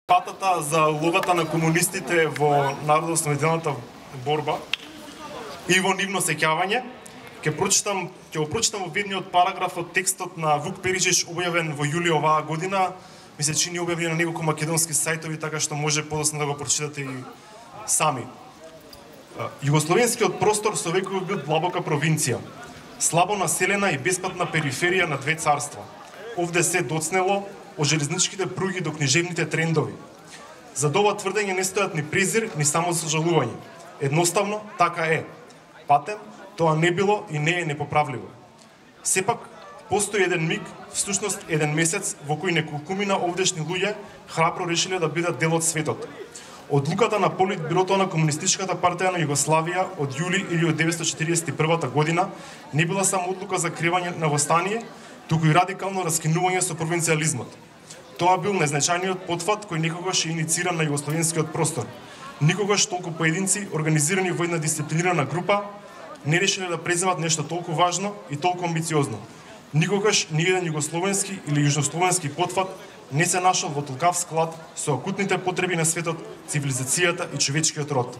Патата за улогата на комунистите во народоослободителната борба и во нивно сеќавање. Ќе го прочитам во видниот параграф од текстот на Вук Перижиш, објавен во јули оваа година. Ми се чини објавен на неколку македонски сајтови, така што може подоцна да го прочитате и сами. Југословенскиот простор со векови бил длабока провинција, слабо населена и беспатна периферија на две царства. Овде се доцнело од железничките пруги до книжевните трендови. За ова тврдење не стојат ни презир, ни само сожалување. Едноставно, така е. Патем, тоа не било и не е непоправливо. Сепак, постои еден миг, всушност еден месец, во кој неколкумина овдешни луѓе храбро решиле да бидат дел од светот. Одлуката на Политбюрото на Комунистичката партија на Југославија од јули 1941 година не била само одлука за кривање на востание, туку и радикално раскинување со провинцијализмот. Тоа бил најзначајниот потфат кој некогаш е иницииран на југословенскиот простор. Никогаш толку поединци, организирани во една дисциплинирана група, не решиле да преземат нешто толку важно и толку амбициозно. Никогаш ни еден југословенски или јужнословенски потфат не се нашол во толкав склад со акутните потреби на светот, цивилизацијата и човечкиот род.